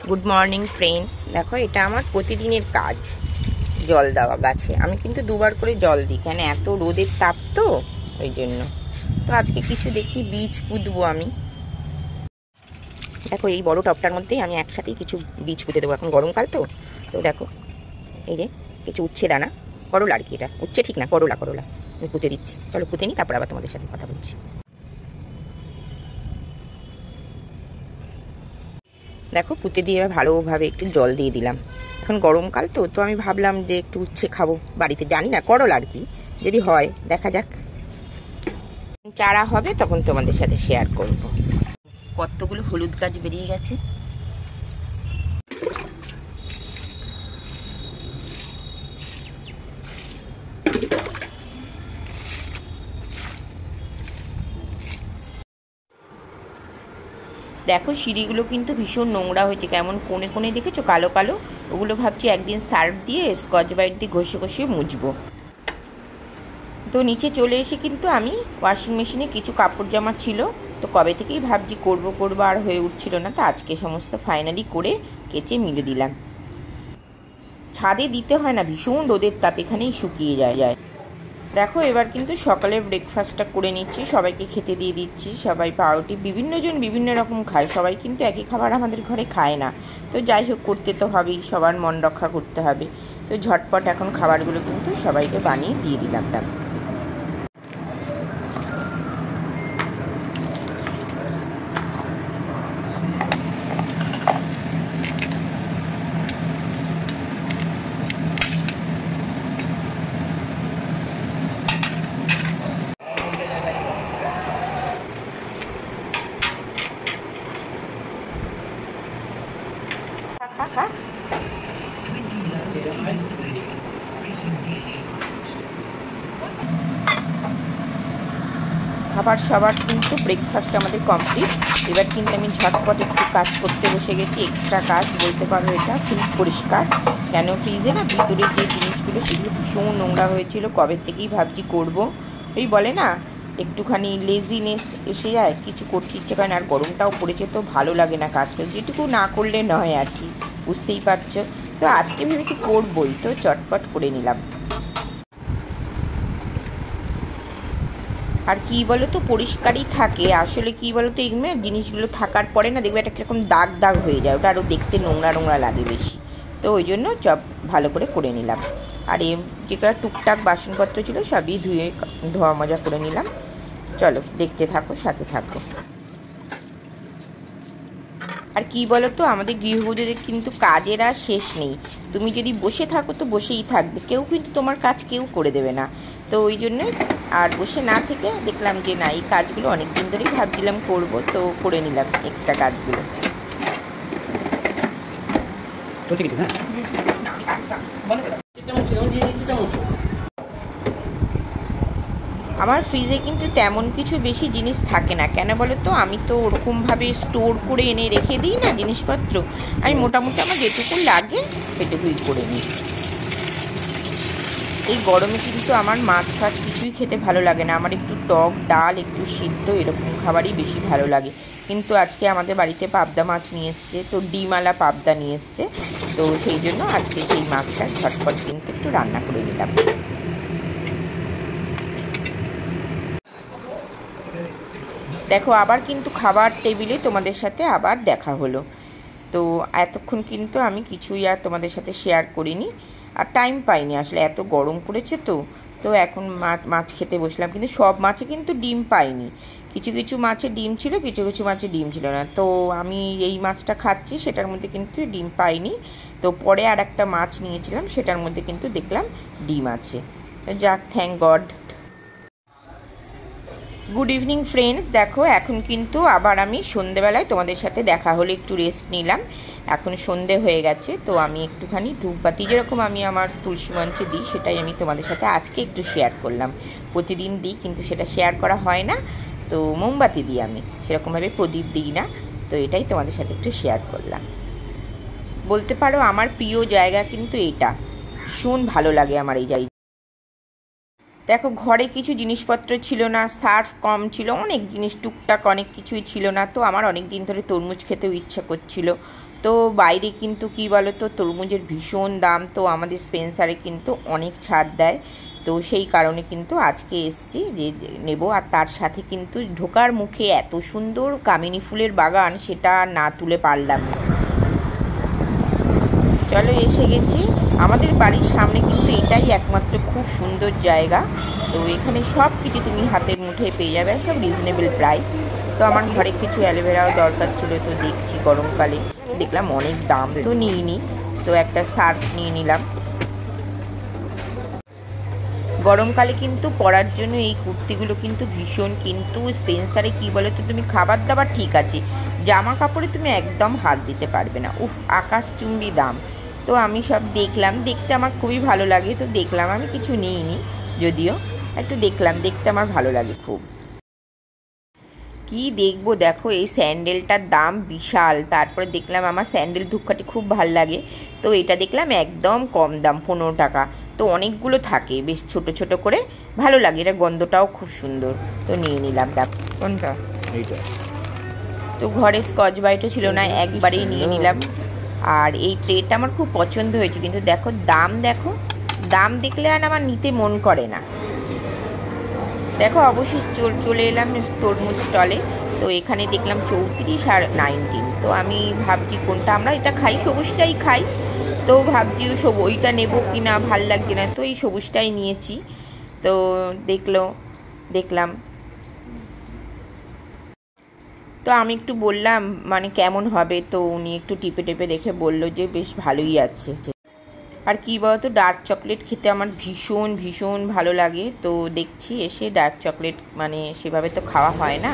Good morning friends. দেখো এটা আমার প্রতিদিনের কাজ, জল দেওয়া গাছে। আমি কিন্তু দুবার করে জল দিই, কেন এত রোদের তাপ তো ওই জন্য। তো আজকে কিছু দেখি বীজ পুঁতবো আমি। দেখো এই বড় টবটার মধ্যেই আমি একসাথেই কিছু বীজ পুঁতে দেবো, এখন গরমকাল তো। তো দেখো এই যে কিছু উচ্ছে দানা, করলা আর কি, এটা উচ্ছে ঠিক না, করলা করলা আমি পুঁতে দিচ্ছি। চলো পুঁতে নিই, তারপর আবার তোমাদের সাথে কথা বলছি। দেখো পুঁতে দিয়ে ভালোভাবে একটু জল দিয়ে দিলাম। এখন গরমকাল তো, তো আমি ভাবলাম যে একটু উচ্ছে খাবো বাড়িতে, জানি না করলা আর কি, যদি হয় দেখা যাক, চারা হবে তখন তোমাদের সাথে শেয়ার করব। কতগুলো হলুদ গাছ বেরিয়ে গেছে। দেখো সিঁড়িগুলো কিন্তু ভীষণ নোংরা হয়েছে, কেমন কোণে কোণে দেখেছো কালো কালো। ওগুলো ভাবছি একদিন সার্ফ দিয়ে স্কচ ব্রাইট দিয়ে ঘষে ঘষে মুছবো। তো নিচে চলে এসে কিন্তু আমি ওয়াশিং মেশিনে কিছু কাপড় জামা ছিল, তো কবে থেকেই ভাবছি করব আর হয়ে উঠছিল না। তো আজকে সমস্ত ফাইনালি করে কেচে মিলে দিলাম। ছাদে দিতে হয় না, ভীষণ রোদের তাপ, এখানেই শুকিয়ে যায়। দেখো এবার কিন্তু সকালের ব্রেকফাস্টটা করে নিচ্ছি, সবাইকে খেতে দিয়ে দিচ্ছি। সবাই পাউরুটি, বিভিন্ন জন বিভিন্ন রকম খায়, সবাই কিন্তু একই খাবার আমাদের ঘরে খায় না। তো যাই হোক করতে তো হবেই, সবার মন রক্ষা করতে হবে। তো ঝটপট এখন খাবারগুলো কিন্তু সবাইকে বানিয়ে দিয়ে দিলাম। খাবার সবার কিন্তু ব্রেকফাস্ট আমাদের কমপ্লিট। এবার কিন্তু আমি ঝটপট একটু কাজ করতে বসে গেছি, এক্সট্রা কাজ বলতে পারো এটা। ফ্রিজ পরিষ্কার, কেন ফ্রিজে না ভিতরে যে জিনিসগুলো সেগুলো ভীষণ নোংরা হয়েছিল, কবে থেকেই ভাবছি করব। ওই বলে না একটুখানি লেজিনেস এসে যায়, কিছু করতে ইচ্ছে করে না। আর গরমটাও পড়েছে তো ভালো লাগে না কাজ করতে, যেটুকু না করলে নয় আর কি, বুঝতেই পারছো। তো আজকে ভেবেছি করবই, তো চটপট করে নিলাম। আর কি বলো তো, পরিষ্কারই থাকে আসলে। কি বলো তো, এগুলো জিনিসগুলো থাকার পরে না দেখবে একটা কীরকম দাগ দাগ হয়ে যায়, ওটা আরও দেখতে নোংরা নোংরা লাগে বেশি। তো ওই জন্য ভালো করে নিলাম। আর যে কটা টুকটাক বাসনপত্র ছিল সবই ধোয়া মজা করে নিলাম। চলো দেখতে থাকো, সাথে থাকো। আর কি বলো তো, আমাদের গৃহবধূদের কিন্তু কাজের আর শেষ নেই। তুমি যদি বসে থাকো তো বসেই থাকবে, কেউ কিন্তু তোমার কাজ কেউ করে দেবে না। তো ওই জন্যই আর বসে না থেকে দেখলাম যে না, এই কাজগুলো অনেক দিন ধরেই ভাবছিলাম করব, তো করে নিলাম এক্সট্রা কাজগুলো। আমার ফ্রিজে কিন্তু তেমন কিছু বেশি জিনিস থাকে না, কেন বলো তো, আমি তো ওরকমভাবে স্টোর করে এনে রেখে দিই না জিনিসপত্র। আমি মোটামুটি আমার যেটুকু লাগে সেটুকুই করে নিই। এই গরমে কিন্তু আমার মাছ ফাছ কিছুই খেতে ভালো লাগে না, আমার একটু টক ডাল, একটু সিদ্ধ এরকম খাবারই বেশি ভালো লাগে। কিন্তু আজকে আমাদের বাড়িতে পাবদা মাছ নিয়ে এসছে, তো ডিমওয়ালা পাবদা নিয়ে এসছে, তো সেই জন্য আজকে সেই মাছটা ঝটপট কিন্তু একটু রান্না করে নিলাম। দেখো আবার কিন্তু খাবার টেবিলে তোমাদের সাথে আবার দেখা হলো। তো এতক্ষণ কিন্তু আমি কিছুই আর তোমাদের সাথে শেয়ার করিনি, আর টাইম পাইনি আসলে, এত গরম পড়েছে তো। তো এখন মাছ খেতে বসলাম, কিন্তু সব মাছে কিন্তু ডিম পাইনি। কিছু কিছু মাছে ডিম ছিল, কিছু কিছু মাছে ডিম ছিল না। তো আমি এই মাছটা খাচ্ছি, সেটার মধ্যে কিন্তু ডিম পাইনি। তো পরে আর একটা মাছ নিয়েছিলাম, সেটার মধ্যে কিন্তু দেখলাম ডিম আছে। যাক, thank god. Good evening friends. দেখো এখন কিন্তু আবার আমি সন্ধেবেলায় তোমাদের সাথে দেখা হলে একটু রেস্ট নিলাম। এখন সন্ধে হয়ে গেছে, তো আমি একটুখানি ধূপবাতি যেরকম আমি আমার তুলসী মঞ্চে দিই, সেটাই আমি তোমাদের সাথে আজকে একটু শেয়ার করলাম। প্রতিদিন দিই কিন্তু সেটা শেয়ার করা হয় না, তো মোমবাতি দিই আমি, সেরকমভাবে প্রদীপ দিই না। তো এটাই তোমাদের সাথে একটু শেয়ার করলাম। বলতে পারো আমার প্রিয় জায়গা কিন্তু এটা, ভীষণ ভালো লাগে আমার এই জায়গা। দেখো ঘরে কিছু জিনিসপত্র ছিল না, সার্ফ কম ছিল, অনেক জিনিস টুকটাক অনেক কিছুই ছিল না। তো আমার অনেক দিন ধরে তরমুজ খেতেও ইচ্ছা করছিল, তো বাইরে কিন্তু কি বলো তো তরমুজের ভীষণ দাম, তো আমাদের স্পেন্সারে কিন্তু অনেক ছাড় দেয়, তো সেই কারণে কিন্তু আজকে এসছি যে নেব। আর তার সাথে কিন্তু ঢোকার মুখে এত সুন্দর কামিনী ফুলের বাগান, সেটা না তুলে পারলাম। চলো এসে গেছি। আমাদের বাড়ির সামনে কিন্তু এটাই একমাত্র খুব সুন্দর জায়গা, তো এখানে সব কিছু তুমি হাতের মুঠোয় পেয়ে যাবে, সব রিজনেবল প্রাইস। তো আমার ঘরে কিছু অ্যালোভেরাও দরকার ছিল, তো দেখছি গরমকালে দেখলাম অনেক দাম, তো নিইনি, তো একটা সার্ফ নিয়ে নিলাম। গরমকালে কিন্তু পরার জন্য এই কুর্তিগুলো কিন্তু ভীষণ, কিন্তু স্পেন্সারে কি বলো তো, তুমি খাবার দাবার ঠিক আছে, জামা কাপড়ে তুমি একদম হাত দিতে পারবে না, উফ আকাশচুম্বী দাম। তো আমি সব দেখলাম, দেখতে আমার খুবই ভালো লাগে, তো দেখলাম, আমি কিছু নিইনি যদিও, একটু দেখলাম, দেখতে আমার ভালো লাগে খুব। কি দেখবো, দেখো এই স্যান্ডেলটার দাম বিশাল। তারপরে দেখলাম, আমার স্যান্ডেল ধূপকাঠি খুব ভাল লাগে, তো এটা দেখলাম একদম কম দাম, 15 টাকা। তো অনেকগুলো থাকে বেশ ছোট ছোট করে, ভালো লাগে, এটা গন্ধটাও খুব সুন্দর, তো নিয়ে নিলাম। দেখো কোনটা, এইটা। তো ঘরে স্কচ ব্রাইটও ছিল না, একবারেই নিয়ে নিলাম। আর এই ট্রেটা আমার খুব পছন্দ হয়েছে, কিন্তু দেখো দাম, দেখো দাম দেখলে আর আমার নিতে মন করে না। দেখো অবশ্যই চলে এলাম তরমুজ স্টলে, তো এখানে দেখলাম 34 আর 19। তো আমি ভাবছি কোনটা, আমরা এটা খাই, সবুজটাই খাই, তো ভাবছি ওইটা নেবো কি না, ভাল লাগছে না, তো এই সবুজটাই নিয়েছি। তো দেখলাম, তো আমি একটু বললাম মানে কেমন হবে, তো উনি একটু টিপে টেপে দেখে বললো যে বেশ ভালোই আছে। আর কী বলতো, ডার্ক চকলেট খেতে আমার ভীষণ ভীষণ ভালো লাগে, তো দেখছি এসে ডার্ক চকলেট মানে সেভাবে তো খাওয়া হয় না,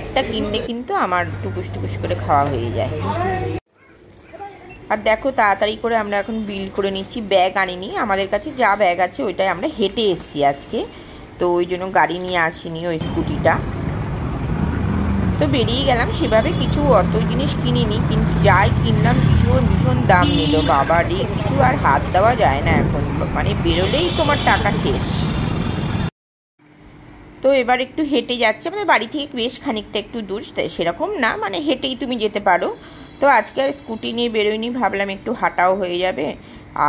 একটা কিনলে কিন্তু আমার টুকুস টুকুস করে খাওয়া হয়ে যায়। আর দেখো তাড়াতাড়ি করে আমরা এখন বিল করে নিচ্ছি, ব্যাগ আনিনি, আমাদের কাছে যা ব্যাগ আছে ওইটাই, আমরা হেঁটে এসছি আজকে, তো ওই জন্য গাড়ি নিয়ে আসিনি, ওই স্কুটিটা। তো বেরিয়ে গেলাম, সেভাবে কিছু অত জিনিস কিনিনি, কিন্তু যাই কিনলাম ভীষণ ভীষণ দাম নিল, বাবা রে, কিছু আর হাত দেওয়া যায় না এখন, মানে বেরোলেই তোমার টাকা শেষ। তো এবার একটু হেঁটে যাচ্ছে, আমাদের বাড়ি থেকে বেশ খানিকটা একটু দূর, সেরকম না, মানে হেঁটেই তুমি যেতে পারো। তো আজকে আর স্কুটি নিয়ে বেরোয়নি, ভাবলাম একটু হাঁটাও হয়ে যাবে,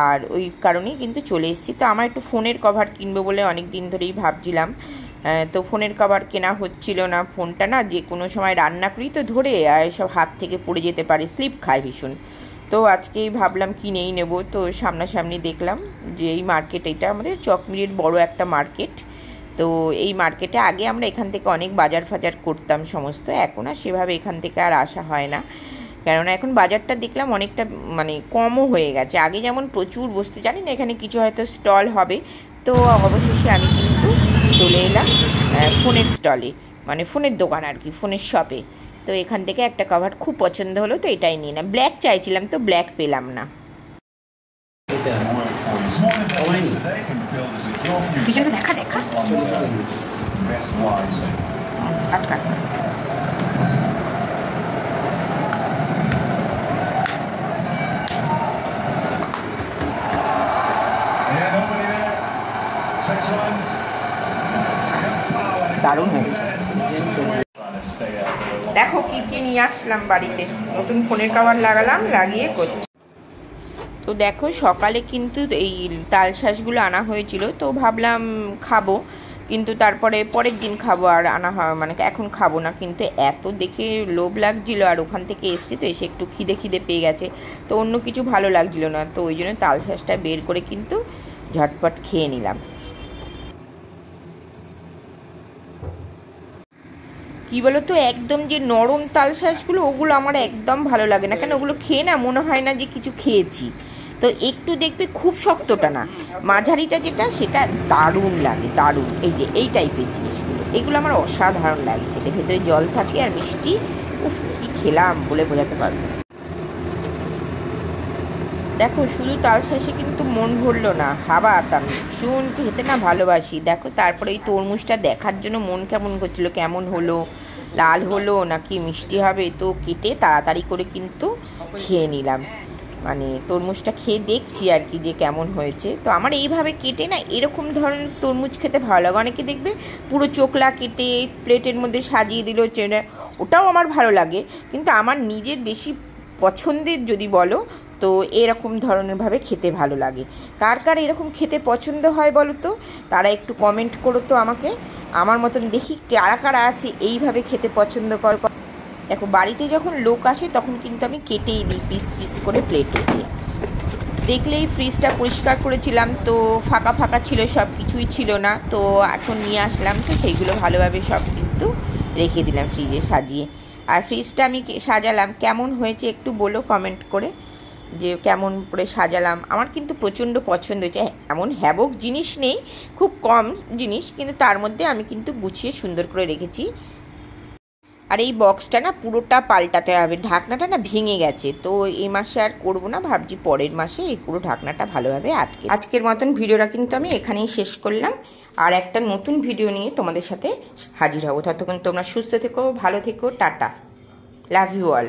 আর ওই কারণেই কিন্তু চলে এসেছি। তো আমার একটু ফোনের কভার কিনবো বলে অনেক দিন ধরেই ভাবছিলাম, তো ফোনের কভার কেনা হচ্ছিল না, ফোনটা না যে কোনো সময় রান্না করি তো ধরে, আর সব হাত থেকে পড়ে যেতে পারে, স্লিপ খায় ভীষণ, তো আজকেই ভাবলাম কিনেই নেব। তো সামনাসামনি দেখলাম যে এই মার্কেট, এটা আমাদের চকমিরির বড় একটা মার্কেট, তো এই মার্কেটে আগে আমরা এখান থেকে অনেক বাজার ফাজার করতাম সমস্ত, এখন আর সেভাবে এখান থেকে আর আসা হয় না, কেননা এখন বাজারটা দেখলাম অনেকটা মানে কমও হয়ে গেছে, আগে যেমন প্রচুর বসতে, জানি না এখানে কিছু হয়তো স্টল হবে। তো অবশেষে আমি কিন্তু চলে এলাম ফোনের স্টলে, মানে ফোনের দোকান আর কি, ফোনের শপে। তো এখান থেকে একটা কভার খুব পছন্দ হলো, তো এটাই নিয়ে না, ব্ল্যাক চাইছিলাম, তো ব্ল্যাক পেলাম না। দেখা দেখা আটকা দারুণ হয়েছে। দেখো কি কি নিয়ে আসলাম বাড়িতে, নতুন ফোনের কভার লাগালাম, লাগিয়ে করছি। তো দেখো সকালে কিন্তু এই তালশাঁসগুলো আনা হয়েছিল, তো ভাবলাম খাবো, কিন্তু তারপরে পরের দিন খাবো, আর আনা হয় মানে এখন খাবো না, কিন্তু এত দেখে লোভ লাগছিল, আর ওখান থেকে এসছি তো এসে একটু খিদে খিদে পেয়ে গেছে, তো অন্য কিছু ভালো লাগছিল না, তো ওই জন্য তালশাঁসটা বের করে কিন্তু ঝটপট খেয়ে নিলাম। কী বলো তো, একদম যে নরম তালশাঁসগুলো, ওগুলো আমার একদম ভালো লাগে না, কেন ওগুলো খেয়ে না মনে হয় না যে কিছু খেয়েছি, তো একটু দেখবে খুব শক্তটা না, মাঝারিটা যেটা, সেটা দারুণ লাগে, দারুণ। এই যে এই টাইপের জিনিসগুলো, এগুলো আমার অসাধারণ লাগে খেতে, ভেতরে জল থাকে আর মিষ্টি, উফ কি খেলাম বলে বোঝাতে পারবো। দেখো শুধু তালশাঁসে কিন্তু মন ভরলো না, হাবা আমি ভীষণ খেতে না ভালোবাসি। দেখো তারপরে এই তরমুজটা দেখার জন্য মন কেমন করছিল, কেমন হলো, লাল হলো নাকি মিষ্টি হবে, তো কেটে তাড়াতাড়ি করে কিন্তু খেয়ে নিলাম, মানে তরমুজটা খেয়ে দেখছি আর কি যে কেমন হয়েছে। তো আমার এইভাবে কেটে না এরকম ধরনের তরমুজ খেতে ভালো লাগে, অনেকে দেখবে পুরো চোকলা কেটে প্লেটের মধ্যে সাজিয়ে দিল, ওটাও আমার ভালো লাগে, কিন্তু আমার নিজের বেশি পছন্দের যদি বলো তো এরকম ধরনেরভাবে খেতে ভালো লাগে। কার কার এরকম খেতে পছন্দ হয় বলো তো, তারা একটু কমেন্ট করো তো আমাকে। আমার মতন দেখি কারা কারা আছে এইভাবে খেতে পছন্দ করে। দেখো বাড়িতে যখন লোক আসে তখন কিন্তু আমি কেটেই দিই পিস পিস করে প্লেটে দিয়ে। দেখলেই ফ্রিজটা পরিষ্কার করেছিলাম, তো ফাঁকা ফাঁকা ছিল, সব কিছুই ছিল না। তো এখন নিয়ে আসলাম, তো সেইগুলো ভালোভাবে সব কিন্তু রেখে দিলাম ফ্রিজে সাজিয়ে। আর ফ্রিজটা আমি সাজালাম, কেমন হয়েছে একটু বলো কমেন্ট করে যে কেমন করে সাজালাম। আমার কিন্তু প্রচণ্ড পছন্দ হয়েছে। এমন হ্যাবক জিনিস নেই, খুব কম জিনিস, কিন্তু তার মধ্যে আমি কিন্তু গুছিয়ে সুন্দর করে রেখেছি। আর এই বক্সটা না পুরোটা পাল্টাতে হবে, ঢাকনাটা না ভেঙে গেছে। তো এই মাসে আর করবো না, ভাবছি পরের মাসে এই পুরো ঢাকনাটা ভালোভাবে আটকে। আজকের মতন ভিডিওটা কিন্তু আমি এখানেই শেষ করলাম। আর একটা নতুন ভিডিও নিয়ে তোমাদের সাথে হাজির হব। ততক্ষণ তোমরা সুস্থ থেকো, ভালো থেকো, টাটা, লাভ ইউ অল।